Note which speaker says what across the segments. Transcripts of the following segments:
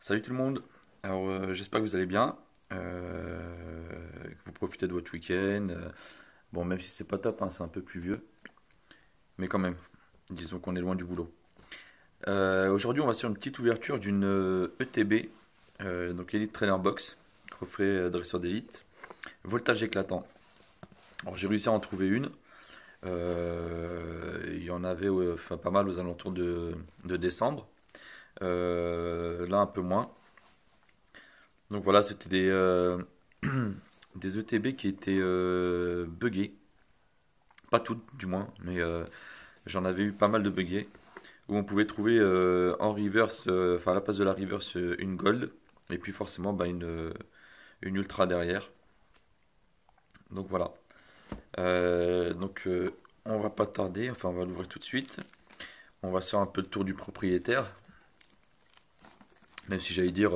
Speaker 1: Salut tout le monde. Alors j'espère que vous allez bien, que vous profitez de votre week-end. Bon, même si c'est pas top, hein, c'est un peu pluvieux, mais quand même, disons qu'on est loin du boulot. Aujourd'hui, on va sur une petite ouverture d'une ETB, donc Elite Trailer Box, coffret dresseur d'élite, voltage éclatant. Alors j'ai réussi à en trouver une. Il y en avait enfin, pas mal aux alentours de décembre. Là, un peu moins. Donc voilà, c'était des ETB qui étaient buggés. Pas toutes, du moins, mais j'en avais eu pas mal de buggés. Où on pouvait trouver en reverse, enfin à la place de la reverse, une gold. Et puis forcément, bah, une ultra derrière. Donc voilà. Donc on va pas tarder, enfin on va l'ouvrir tout de suite. On va se faire un peu le tour du propriétaire. Même si j'allais dire,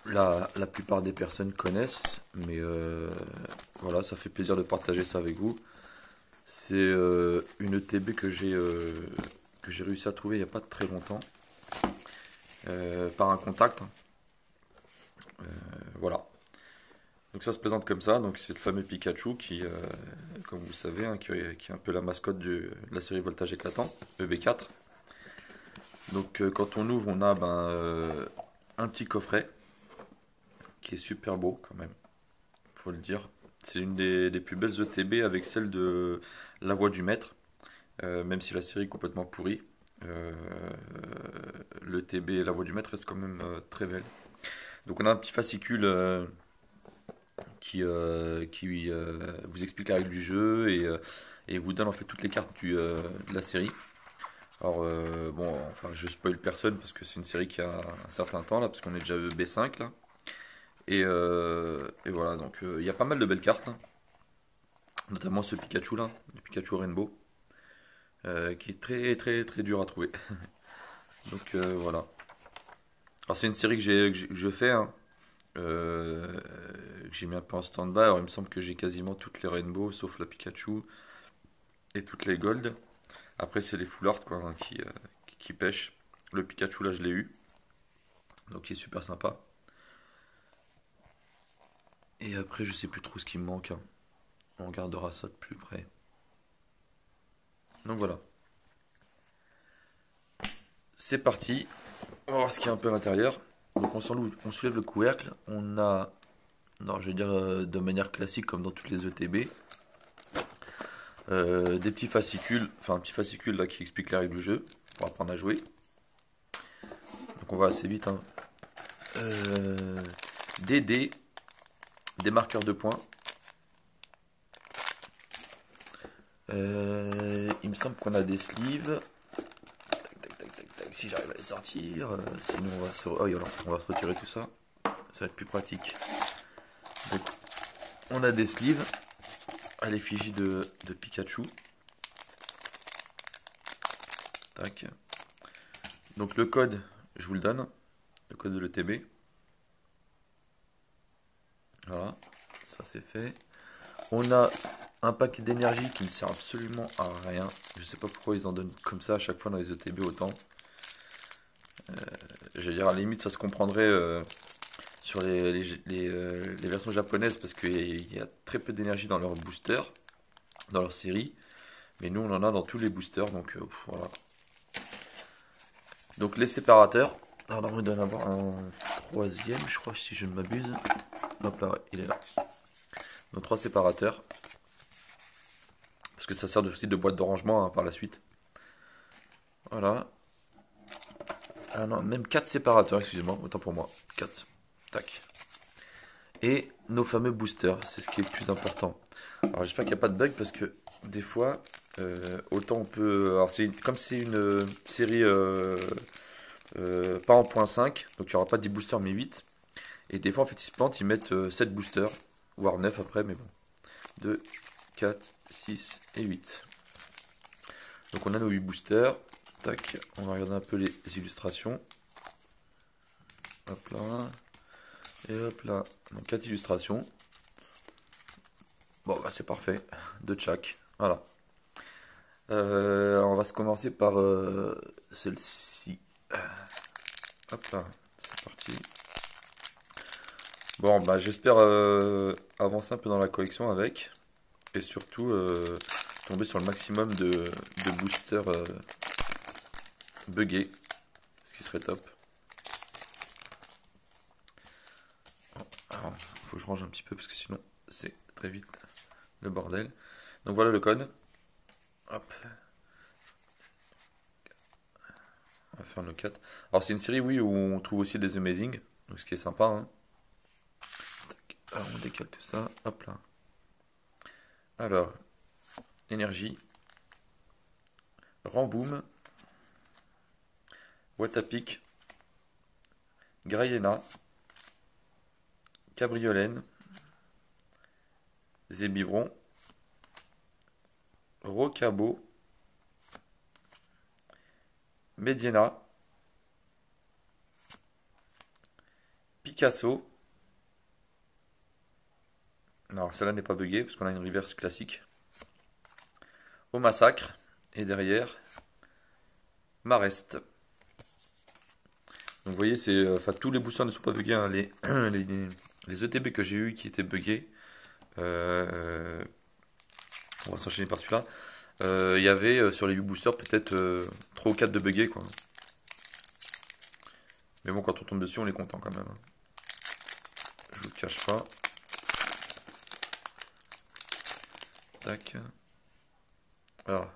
Speaker 1: la plupart des personnes connaissent. Mais voilà, ça fait plaisir de partager ça avec vous. C'est une ETB que j'ai réussi à trouver il n'y a pas très longtemps par un contact. Voilà. Donc ça se présente comme ça. Donc c'est le fameux Pikachu qui, comme vous le savez, hein, qui est un peu la mascotte de la série Voltage éclatant, EB4. Donc quand on ouvre, on a un petit coffret qui est super beau quand même, faut le dire. C'est une des plus belles ETB avec celle de La Voix du Maître, même si la série est complètement pourrie. Euh, le TB et la voix du maître reste quand même très belle. Donc on a un petit fascicule qui vous explique la règle du jeu et vous donne en fait toutes les cartes de la série. Alors bon, enfin je spoil personne parce que c'est une série qui a un certain temps là, parce qu'on est déjà B5 là. Et voilà, donc il y a pas mal de belles cartes, là. Notamment ce Pikachu là, le Pikachu Rainbow, qui est très très très dur à trouver. Donc voilà. Alors c'est une série que je fais, hein, que j'ai mis un peu en stand-by. Alors il me semble que j'ai quasiment toutes les Rainbow sauf la Pikachu et toutes les Gold. Après c'est les Full Art quoi, hein, qui pêchent. Le Pikachu là je l'ai eu, donc il est super sympa. Et après je sais plus trop ce qui me manque, hein. On regardera ça de plus près. Donc voilà, c'est parti. On va voir ce qu'il y a un peu à l'intérieur. Donc on soulève le couvercle. On a, non je vais dire de manière classique comme dans toutes les ETB, des petits fascicules, enfin un petit fascicule là qui explique les règles du jeu pour apprendre à jouer. Donc on va assez vite, hein. Euh, des dés, des marqueurs de points. Il me semble qu'on a des sleeves. Tac, tac, tac, tac, tac, si j'arrive à les sortir. Sinon on va se retirer tout ça. Ça va être plus pratique. Donc on a des sleeves à l'effigie de Pikachu. Tac. Donc le code, je vous le donne. Le code de l'ETB. Voilà, ça c'est fait. On a un paquet d'énergie qui ne sert absolument à rien. Je sais pas pourquoi ils en donnent comme ça à chaque fois dans les ETB autant. Je veux dire, à la limite, ça se comprendrait sur les versions japonaises parce qu'il y a très peu d'énergie dans leur booster, dans leur série. Mais nous, on en a dans tous les boosters, donc voilà. Donc les séparateurs. Alors, on doit en avoir un troisième, je crois, si je ne m'abuse. Hop là, ouais, il est là. Donc trois séparateurs. Parce que ça sert aussi de boîte de rangement, hein, par la suite. Voilà. Ah non, même 4 séparateurs, excusez-moi, autant pour moi. 4. Tac. Et nos fameux boosters, c'est ce qui est le plus important. Alors j'espère qu'il n'y a pas de bug parce que des fois, autant on peut. Alors comme c'est une série pas en point 5, donc il n'y aura pas 10 boosters mais 8. Et des fois en fait ils se plantent, ils mettent 7 boosters, voire 9 après, mais bon. 2, 4, 6 et 8. Donc on a nos 8 boosters. Tac, on va regarder un peu les illustrations. Hop là. Et hop là. Donc 4 illustrations. Bon bah c'est parfait. De chaque. Voilà. On va se commencer par celle-ci. Hop là. Bon, bah j'espère avancer un peu dans la collection avec. Et surtout tomber sur le maximum de boosters buggés. Ce qui serait top. Alors, faut que je range un petit peu parce que sinon c'est très vite le bordel. Donc voilà le code. Hop, on va faire le 4. Alors c'est une série, oui, où on trouve aussi des Amazing. Donc ce qui est sympa, hein. Alors on décale tout ça. Hop là. Alors, énergie. Ramboom. Watapic. Grayena. Cabriolène. Zébibron. Rocabo. Mediena. Picasso. Non, celle-là n'est pas buggée parce qu'on a une reverse classique. Au massacre. Et derrière, Marest. Donc vous voyez, enfin, tous les boosters ne sont pas buggés, hein. Les ETB que j'ai eu qui étaient buggés, euh, on va s'enchaîner par celui-là. Il y avait sur les 8 boosters peut-être 3 ou 4 de buggés, quoi. Mais bon, quand on tombe dessus, on est content quand même, hein. Je vous le cache pas. Tac. Alors,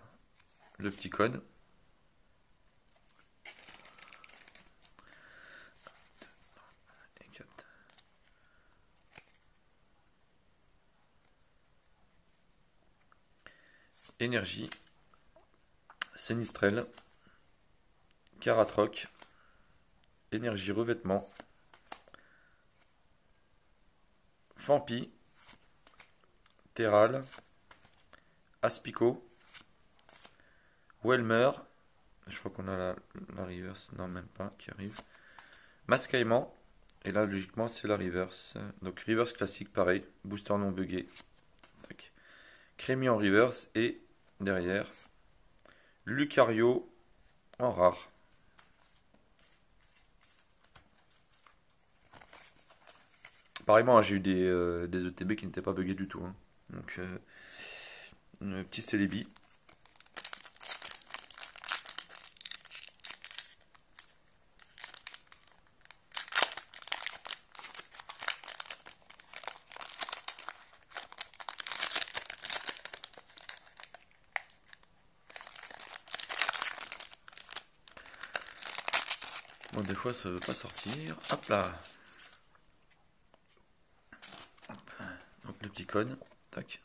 Speaker 1: le petit code. Énergie. Sinistrel. Caratroc. Énergie revêtement. Fampi. Terral. Aspico. Welmer. Je crois qu'on a la reverse. Non, même pas, qui arrive. Mascaillement. Et là, logiquement, c'est la reverse. Donc, reverse classique, pareil. Booster non buggé. Tac. Crémy en reverse. Et derrière, Lucario en rare. Pareillement, hein, j'ai eu des ETB qui n'étaient pas buggés du tout, hein. Donc, un petit Celebi. Bon, des fois, ça veut pas sortir. Hop là. Donc, le petit code. Tac.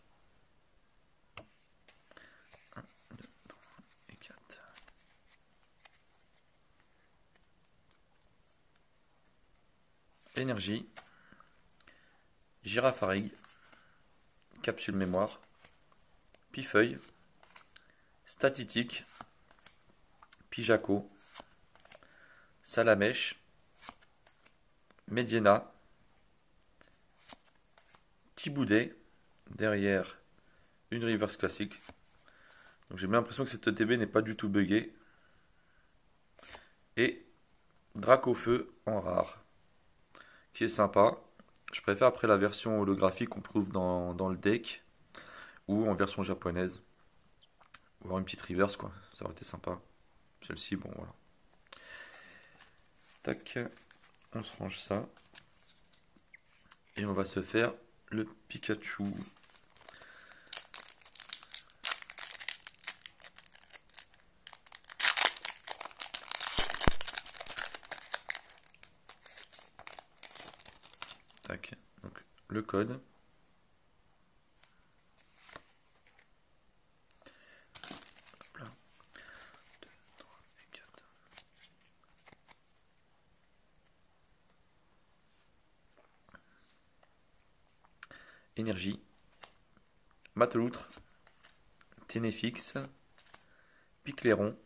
Speaker 1: 1, 2, 3 et 4. Énergie. Girafarig. Capsule mémoire. Pifeuille. Statitique. Pijaco. Salamèche. Mediena. Thiboudet. Derrière, une reverse classique. Donc j'ai bien l'impression que cette ETB n'est pas du tout buggée. Et Dracofeu en rare, qui est sympa. Je préfère après la version holographique qu'on trouve dans le deck, ou en version japonaise. Ou avoir une petite reverse, quoi. Ça aurait été sympa. Celle-ci, bon, voilà. Tac, on se range ça. Et on va se faire le Pikachu. Tac, donc le code. Hop là. 2, 3 et 4. Énergie. Mateloutre. Ténéfix. Picléron.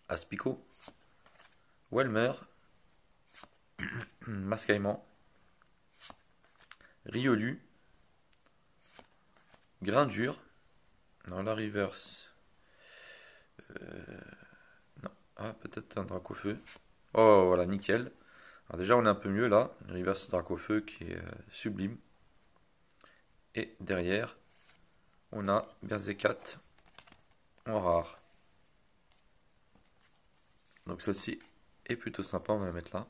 Speaker 1: Aspico. Welmer. Mascaillement. Riolu. Grindure. Non, la reverse. Non. Ah, peut-être un Dracofeu. Oh, voilà, nickel. Alors déjà, on est un peu mieux là. Une reverse Dracofeu qui est sublime. Et derrière, on a Berzecat en rare. Donc celle-ci est plutôt sympa, on va la mettre là.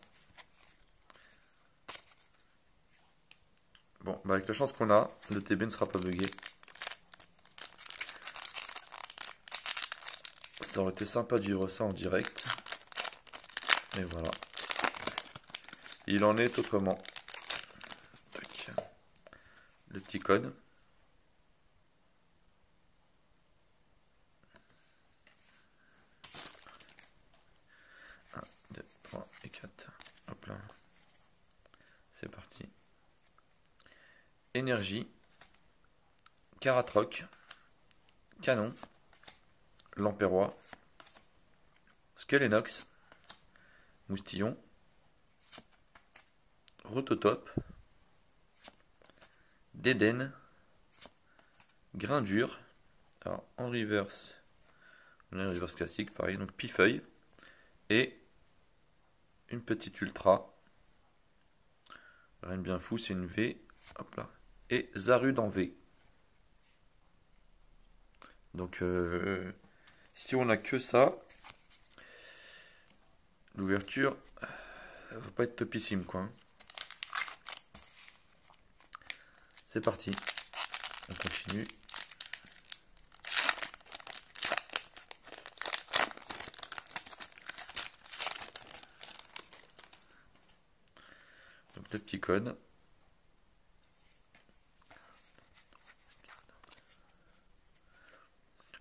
Speaker 1: Bon, bah avec la chance qu'on a, le TB ne sera pas bugué. Ça aurait été sympa de vivre ça en direct. Et voilà. Il en est autrement. Tac. Le petit code. 1, 2, 3 et 4. Hop là. C'est parti. Énergie. Caratroc. Canon. Lampérois. Skelenox. Moustillon. Rototop. Dédène. Grain dur. Alors en reverse, on a un reverse classique, pareil, donc Pifeuille. Et une petite ultra. Rien de bien fou, c'est une V. Hop là. Et Zarud en V. Donc si on a que ça, l'ouverture va pas être topissime quoi, hein. C'est parti. On continue. Donc le petit code.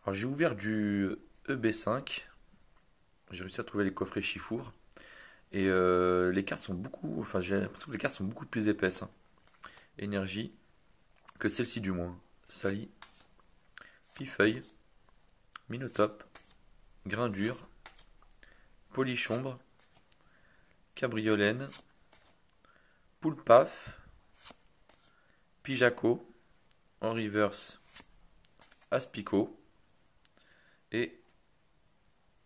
Speaker 1: Alors j'ai ouvert du EB5. J'ai réussi à trouver les coffrets Chifour. Et les cartes sont beaucoup. Enfin, j'ai l'impression que les cartes sont beaucoup plus épaisses, hein. Énergie. Que celle-ci du moins. Sali. Pifeuille. Minotope. Grain dur. Polichombre. Cabriolène. Poulpaf. Pijaco. En reverse. Aspico. Et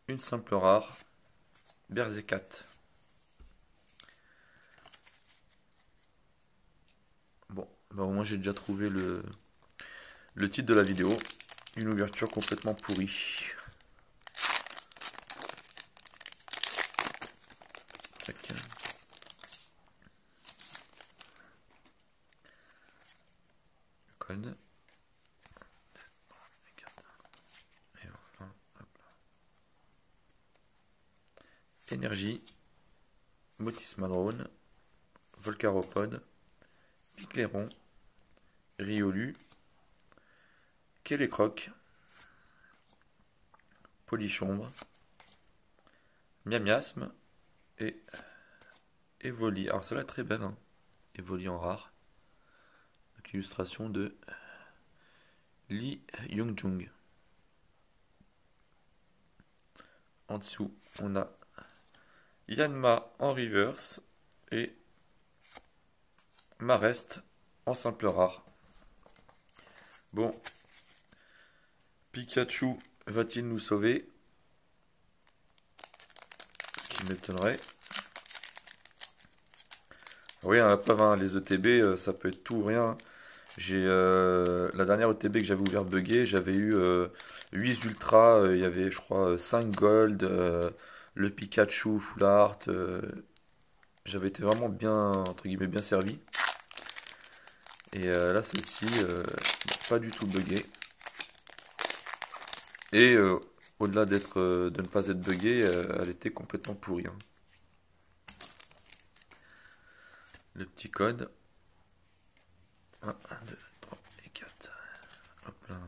Speaker 1: une simple rare. Berzecat. Bon, bah au moins j'ai déjà trouvé le titre de la vidéo. Une ouverture complètement pourrie. Tac. Le code. Et enfin, hop là. Énergie. Motis Madrone. Volcaropode. Picléron. Riolu. Kélécroc. Polichombre. Miamiasme. Et Evoli. Alors celle-là est très belle, hein. Evoli en rare. Donc illustration de Lee Young-jung. En dessous, on a Yanma en reverse et Marest en simple rare. Bon, Pikachu va-t-il nous sauver? Ce qui m'étonnerait. Oui, hein, pas 20, les ETB, ça peut être tout ou rien. J'ai la dernière ETB que j'avais ouvert buggé, j'avais eu 8 ultra, il y avait je crois 5 gold, le Pikachu full art, j'avais été vraiment bien entre guillemets bien servi. Et là celle-ci, pas du tout buggée. Et au-delà d'être de ne pas être buggée, elle était complètement pourrie, hein. Le petit code. 1, 2, 3 et 4. Hop là.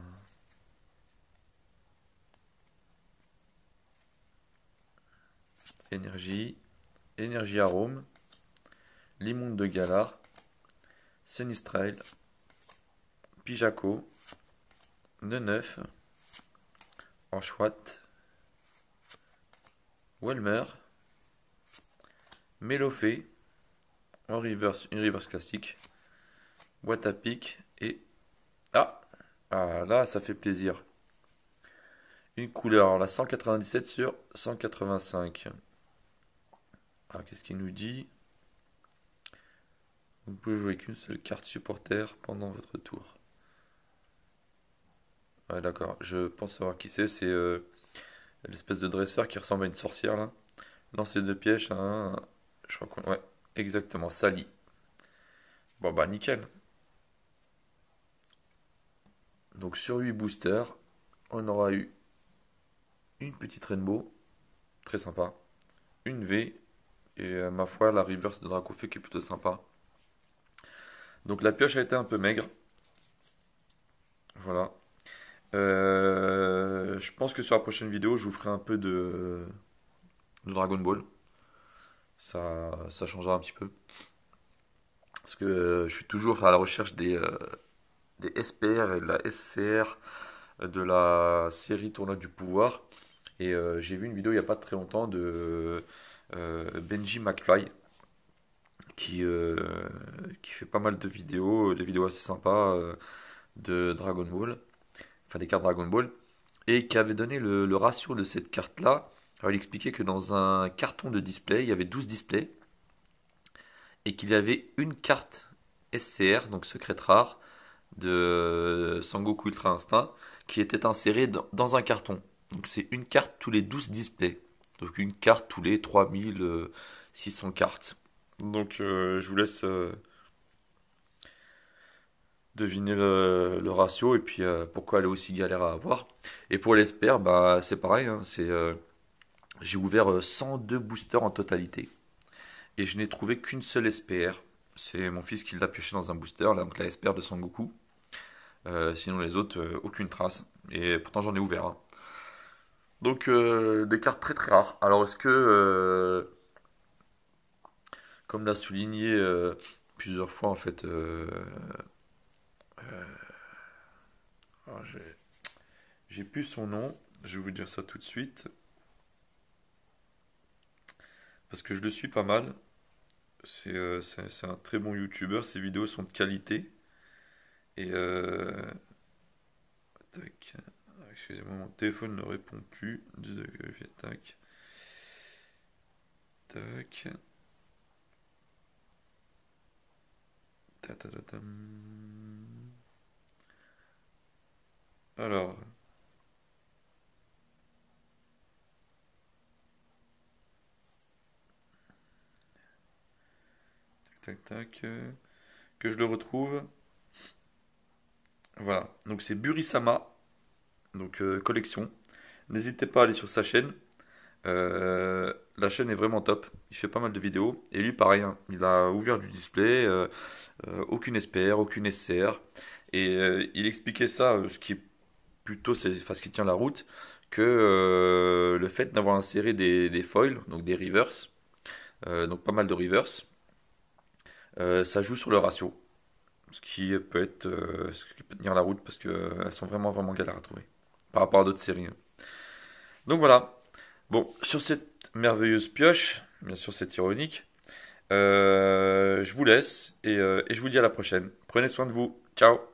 Speaker 1: Énergie. Énergie arôme. Limonde de Galar. Senistrail. Pijaco. Neuf. Anchouat. Welmer. Mélofée. En reverse, une reverse classique. Boîte à pic et... Ah! Ah là, ça fait plaisir. Une couleur, alors la 197 sur 185. Ah, qu'est-ce qu'il nous dit? Vous pouvez jouer qu'une seule carte supporter pendant votre tour. Ouais, d'accord. Je pense savoir qui c'est. C'est l'espèce de dresseur qui ressemble à une sorcière là. Lancer de pièges, hein. Je crois qu'on. Ouais, exactement. Sally. Bon bah nickel. Donc sur 8 boosters, on aura eu une petite rainbow, très sympa. Une V. Et ma foi, la reverse de Dracofeu qui est plutôt sympa. Donc la pioche a été un peu maigre. Voilà. Je pense que sur la prochaine vidéo, je vous ferai un peu de Dragon Ball. Ça changera un petit peu. Parce que je suis toujours à la recherche des SPR et de la SCR de la série Tournoi du Pouvoir. Et j'ai vu une vidéo il n'y a pas très longtemps de Benji McFly qui, qui fait pas mal de vidéos, des vidéos assez sympas de Dragon Ball, enfin des cartes Dragon Ball, et qui avait donné le ratio de cette carte-là. Alors il expliquait que dans un carton de display, il y avait 12 displays, et qu'il y avait une carte SCR, donc secrète rare, de Sangoku Ultra Instinct, qui était insérée dans un carton. Donc c'est une carte tous les 12 displays. Donc une carte tous les 3600 cartes. Donc je vous laisse deviner le ratio et puis pourquoi elle est aussi galère à avoir. Et pour l'Esper, bah, c'est pareil. Hein, j'ai ouvert 102 boosters en totalité. Et je n'ai trouvé qu'une seule SPR. C'est mon fils qui l'a pioché dans un booster, là, donc la SPR de Sangoku. Sinon les autres, aucune trace. Et pourtant j'en ai ouvert. Hein. Donc des cartes très très rares. Alors est-ce que, comme l'a souligné plusieurs fois en fait, alors, j'ai plus son nom, je vais vous dire ça tout de suite, parce que je le suis pas mal. C'est un très bon youtubeur, ses vidéos sont de qualité. Et tac, excusez-moi, mon téléphone ne répond plus. Tac, tac, ta. Alors, tac, que je le retrouve. Voilà, donc c'est Burisama, donc collection. N'hésitez pas à aller sur sa chaîne. La chaîne est vraiment top. Il fait pas mal de vidéos. Et lui, pareil, hein, il a ouvert du display, aucune SPR, aucune SCR. Et il expliquait ça, ce qui est plutôt, enfin, ce qui tient la route, que le fait d'avoir inséré des foils, donc des reverse, donc pas mal de reverse, ça joue sur le ratio. Ce qui peut tenir la route parce qu'elles sont vraiment vraiment galères à trouver par rapport à d'autres séries. Hein. Donc voilà. Bon, sur cette merveilleuse pioche, bien sûr c'est ironique, je vous laisse et je vous dis à la prochaine. Prenez soin de vous. Ciao